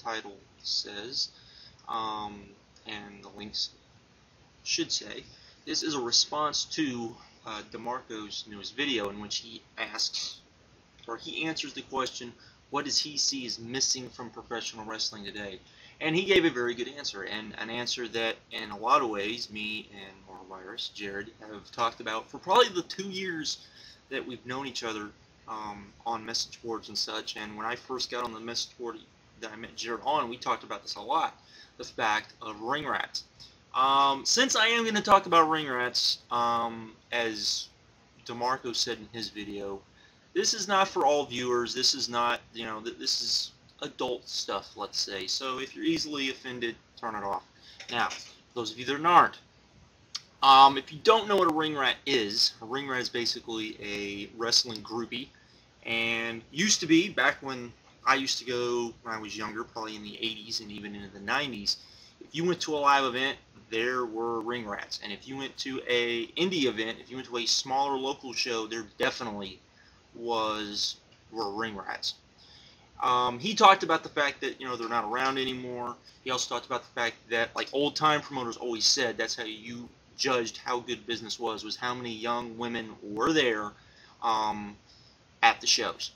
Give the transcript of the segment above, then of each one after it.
title says, and the links should say, this is a response to DeMarcos' newest video in which he asks, or he answers the question, what does he see as missing from professional wrestling today? And he gave a very good answer, and an answer that in a lot of ways me and Virus, Jared, have talked about for probably the 2 years that we've known each other on message boards and such. And when I first got on the message board that I met Jared on, we talked about this a lot, the fact of Ringrats. Since I am going to talk about Ringrats, as DeMarcos said in his video, this is not for all viewers. This is not, this is adult stuff, let's say. So if you're easily offended, turn it off. Now, those of you that aren't, if you don't know what a ringrat is basically a wrestling groupie, and used to be, back when I used to go when I was younger, probably in the 80s and even into the 90s, if you went to a live event, there were ringrats. And if you went to a indie event, if you went to a smaller local show, there definitely were ringrats. He talked about the fact that, they're not around anymore. He also talked about the fact that, like old-time promoters always said, that's how you judged how good business was how many young women were there at the shows.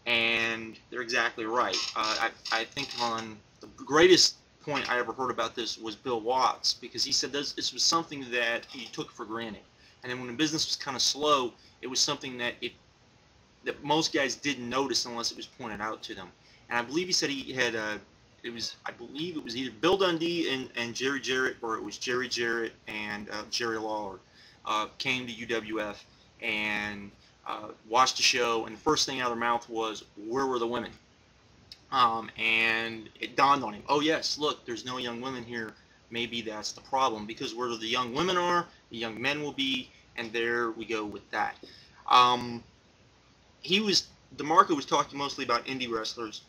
And they're exactly right. I think on the greatest point I ever heard about this was Bill Watts, because he said this was something that he took for granted. And then when the business was kind of slow, it was something that most guys didn't notice unless it was pointed out to them. And I believe he said he had I believe it was either Bill Dundee and Jerry Jarrett, or it was Jerry Jarrett and Jerry Lawler came to UWF and watched the show, and the first thing out of their mouth was, where were the women? And it dawned on him, oh yes, look, there's no young women here. Maybe that's the problem, because where the young women are, the young men will be, and there we go with that. DeMarco was talking mostly about indie wrestlers,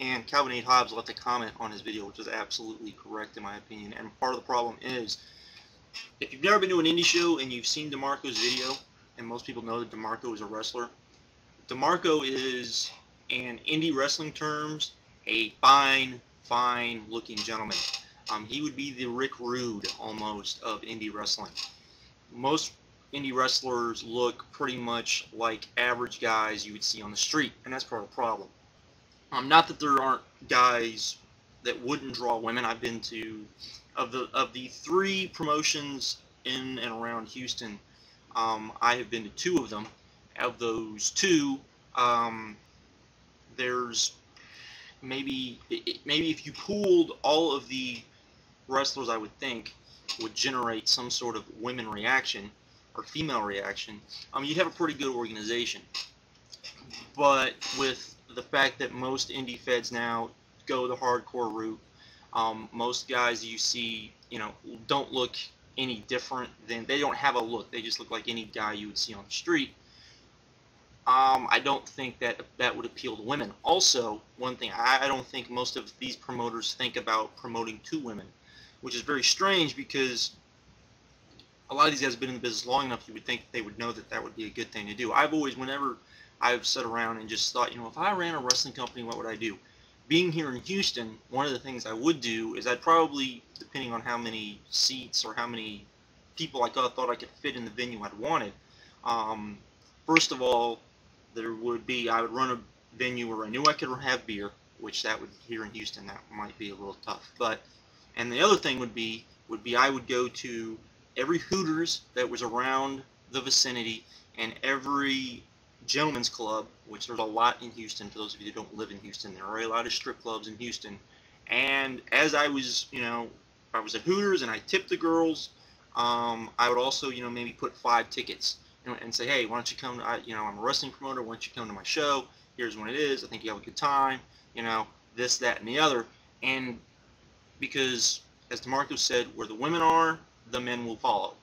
and Calvin A. Hobbs left a comment on his video, which is absolutely correct in my opinion. And part of the problem is, if you've never been to an indie show and you've seen DeMarco's video, and most people know that DeMarco is a wrestler, DeMarco is, in indie wrestling terms, a fine looking gentleman. He would be the Rick Rude, almost, of indie wrestling. Most indie wrestlers look pretty much like average guys you would see on the street, and that's part of the problem. Not that there aren't guys that wouldn't draw women. I've been to, of the 3 promotions in and around Houston, I have been to 2 of them. Of those 2, there's maybe if you pooled all of the wrestlers, I would think would generate some sort of women reaction or female reaction, you'd have a pretty good organization. But with the fact that most indie feds now go the hardcore route, most guys you see, don't look any different than, they don't have a look, they just look like any guy you would see on the street. I don't think that would appeal to women. Also, one thing, I don't think most of these promoters think about promoting to women, which is very strange, because a lot of these guys have been in the business long enough, you would think they would know that would be a good thing to do. I've always, whenever I've sat around and just thought, if I ran a wrestling company, what would I do? Being here in Houston, one of the things I would do is I'd probably, depending on how many seats or how many people I thought I could fit in the venue I'd wanted, first of all, I would run a venue where I knew I could have beer, which that would, here in Houston, that might be a little tough. And the other thing would be I would go to every Hooters that was around the vicinity, and every gentleman's club, which there's a lot in Houston. For those of you that don't live in Houston, there are a lot of strip clubs in Houston. And as I was, if I was at Hooters and I tipped the girls, I would also, maybe put 5 tickets, and say, hey, why don't you come to, I'm a wrestling promoter, why don't you come to my show? Here's when it is. I think you have a good time. This, that, and the other. And because, as DeMarco said, where the women are, the men will follow.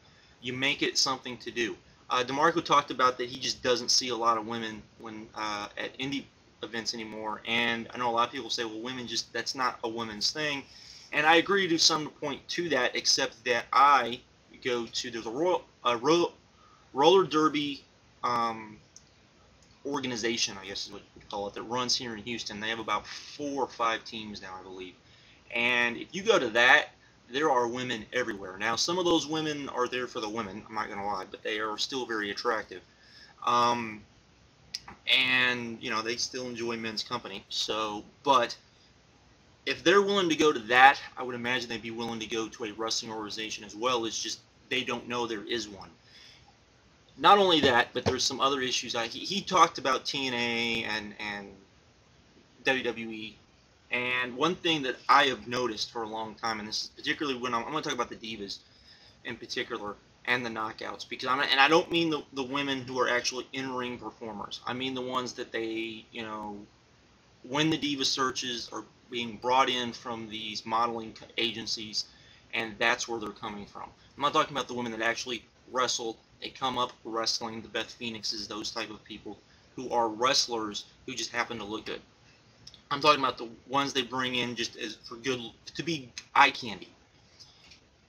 You make it something to do. DeMarco talked about that he just doesn't see a lot of women at indie events anymore, and I know a lot of people say, well, women just, that's not a women's thing, and I agree to some point to that, except that I go to, there's a roller derby organization, I guess is what you call it, that runs here in Houston. They have about 4 or 5 teams now, I believe. And if you go to that, there are women everywhere. Now, some of those women are there for the women, I'm not going to lie, but they are still very attractive. And, you know, they still enjoy men's company. So, but if they're willing to go to that, I would imagine they'd be willing to go to a wrestling organization as well. It's just they don't know there is one. Not only that, but there's some other issues. He talked about TNA and WWE. And one thing that I have noticed for a long time, and this is particularly when I'm going to talk about the divas in particular and the knockouts, because I don't mean the women who are actually in-ring performers. I mean the ones that they, you know, when the diva searches are being brought in from these modeling agencies, and that's where they're coming from. I'm not talking about the women that actually wrestle. They come up wrestling, the Beth Phoenixes, those type of people who are wrestlers who just happen to look good. I'm talking about the ones they bring in just as for good, to be eye candy.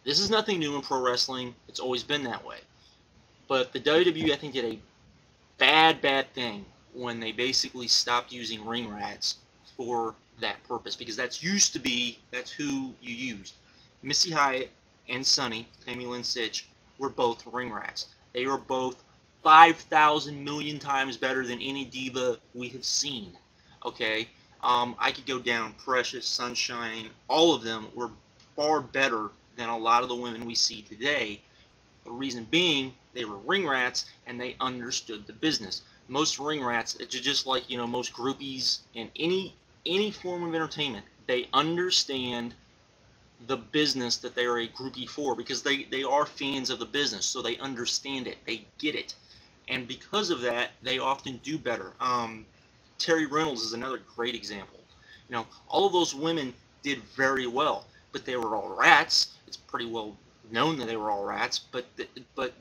This is nothing new in pro wrestling. It's always been that way. But the WWE, I think, did a bad thing when they basically stopped using Ringrats for that purpose, because that's who you used. Missy Hyatt and Sunny, Tammy Lynn Sitch, were both Ringrats. They are both 5,000 million times better than any diva we have seen. Okay? I could go down, Precious, Sunshine, all of them were far better than a lot of the women we see today. The reason being, they were Ringrats and they understood the business. Most Ringrats, it's just like, you know, most groupies in any form of entertainment, they understand the business that they are a groupie for, because they are fans of the business, so they understand it, they get it, and because of that, they often do better. Terry Reynolds is another great example. You know, all of those women did very well, but they were all rats. It's pretty well known that they were all rats, but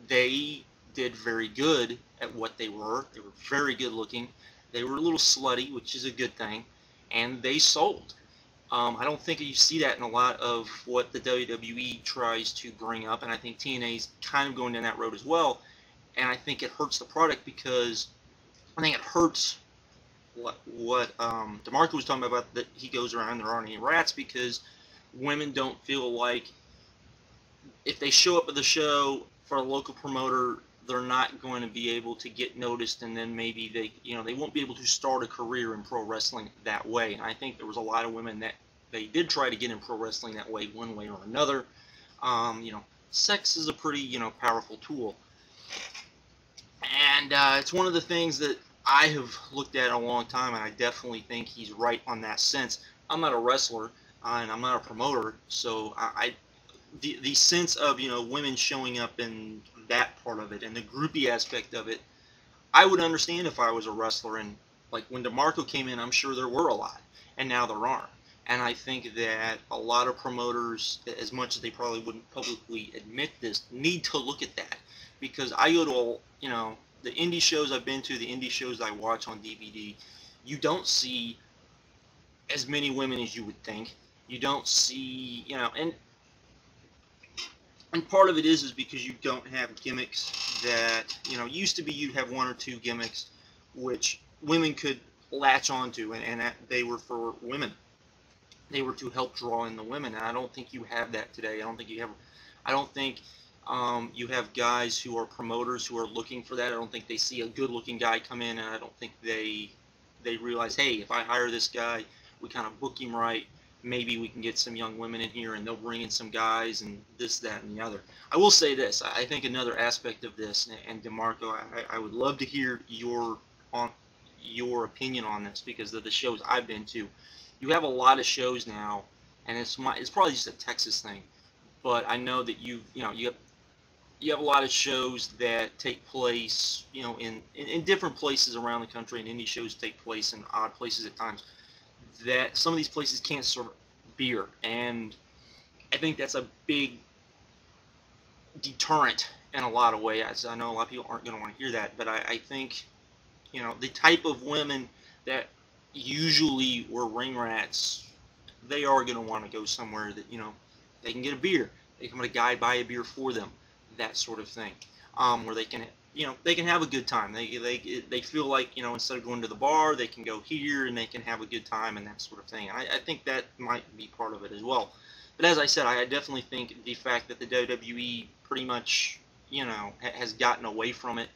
they did very good at what they were. They were very good looking. They were a little slutty, which is a good thing, and they sold. I don't think you see that in a lot of what the WWE tries to bring up, and I think TNA's kind of going down that road as well, and I think it hurts the product, because I think it hurts what DeMarcos was talking about, that he goes around, there aren't any rats, because women don't feel like if they show up at the show for a local promoter, they're not going to be able to get noticed, and then maybe they won't be able to start a career in pro wrestling that way. And I think there was a lot of women that they did try to get in pro wrestling that way, one way or another. You know, sex is a pretty, you know, powerful tool, and it's one of the things that I have looked at a long time, and I definitely think he's right on that sense. I'm not a wrestler, and I'm not a promoter, so the sense of, you know, women showing up in that part of it and the groupie aspect of it, I would understand if I was a wrestler. And like when DeMarco came in, I'm sure there were a lot, and now there aren't. And I think that a lot of promoters, as much as they probably wouldn't publicly admit this, need to look at that, because I go to all, you know, the indie shows I've been to, the indie shows I watch on DVD, you don't see as many women as you would think. You don't see, you know, and part of it is because you don't have gimmicks that, you know, used to be you'd have 1 or 2 gimmicks which women could latch onto, and that they were for women. They were to help draw in the women, and I don't think you have that today. I don't think you have guys who are promoters who are looking for that. I don't think they see a good-looking guy come in, and I don't think they realize, hey, if I hire this guy, we kind of book him right, maybe we can get some young women in here, and they'll bring in some guys, and this, that, and the other. I will say this. I think another aspect of this, and DeMarco, I would love to hear your opinion on this, because of the shows I've been to. You have a lot of shows now, and it's probably just a Texas thing, but I know that you have a lot of shows that take place, you know, in different places around the country, and indie shows take place in odd places at times, that some of these places can't serve beer, and I think that's a big deterrent in a lot of ways. I know a lot of people aren't going to want to hear that, but I think, you know, the type of women that usually were Ringrats, they are going to want to go somewhere that, you know, they can get a beer. They can let a guy buy a beer for them, that sort of thing, where they can they can have a good time. They feel like, instead of going to the bar, they can go here and they can have a good time and that sort of thing. And I think that might be part of it as well. But as I said, I definitely think the fact that the WWE pretty much, has gotten away from it,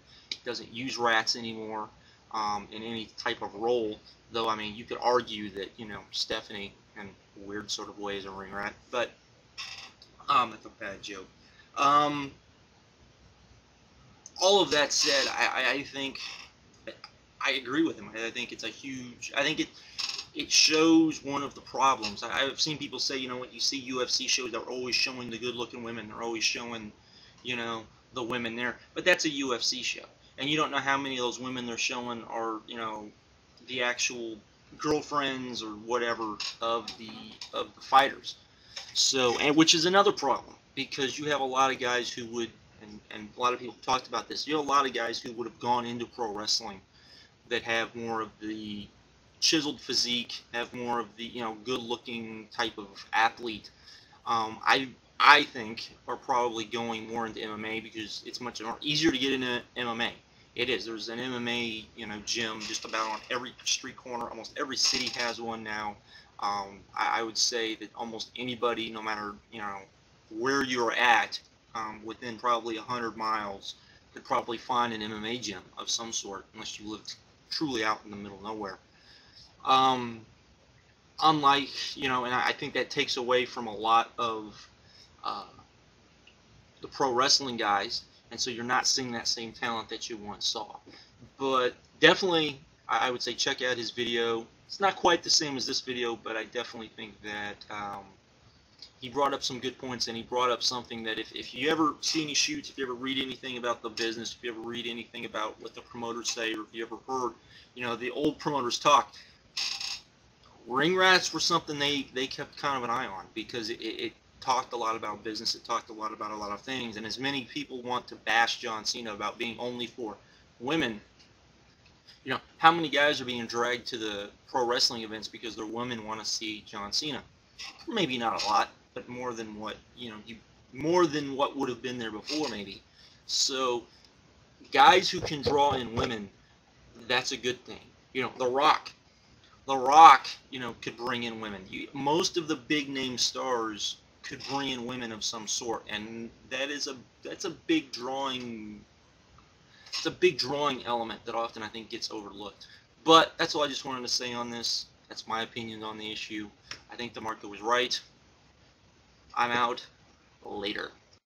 doesn't use rats anymore in any type of role. Though, I mean, you could argue that, Stephanie, in a weird sort of way, is a ringrat. But that's a bad joke. All of that said, I think I agree with him. I think it's a huge. I think it shows one of the problems. I've seen people say, when you see UFC shows, they're always showing the good-looking women. They're always showing, the women there. But that's a UFC show, and you don't know how many of those women they're showing are, the actual girlfriends or whatever of the fighters. So, and which is another problem, because you have a lot of guys who would, and a lot of people talked about this, you have a lot of guys who would have gone into pro wrestling that have more of the chiseled physique, have more of the, good-looking type of athlete. I think are probably going more into MMA because it's much more easier to get into MMA. It is. There's an MMA, gym just about on every street corner. Almost every city has one now. I would say that almost anybody, no matter, where you're at, within probably 100 miles, could probably find an MMA gym of some sort, unless you live truly out in the middle of nowhere. Unlike, and I think that takes away from a lot of the pro wrestling guys, and so you're not seeing that same talent that you once saw. But definitely, I would say check out his video. It's not quite the same as this video, but I definitely think that he brought up some good points, and he brought up something that if you ever see any shoots, if you ever read anything about the business, if you ever read anything about what the promoters say, or if you ever heard, the old promoters talk, Ringrats were something they kept kind of an eye on, because it talked a lot about business, it talked a lot of things, and as many people want to bash John Cena about being only for women, how many guys are being dragged to the pro wrestling events because their women want to see John Cena? Maybe not a lot, but more than what, more than what would have been there before, maybe. So, guys who can draw in women, that's a good thing. The Rock, could bring in women. Most of the big name stars could bring in women of some sort, and that's a big drawing. It's a big drawing element that often I think gets overlooked. But that's all I just wanted to say on this. That's my opinion on the issue. I think DeMarcos was right. I'm out. Later.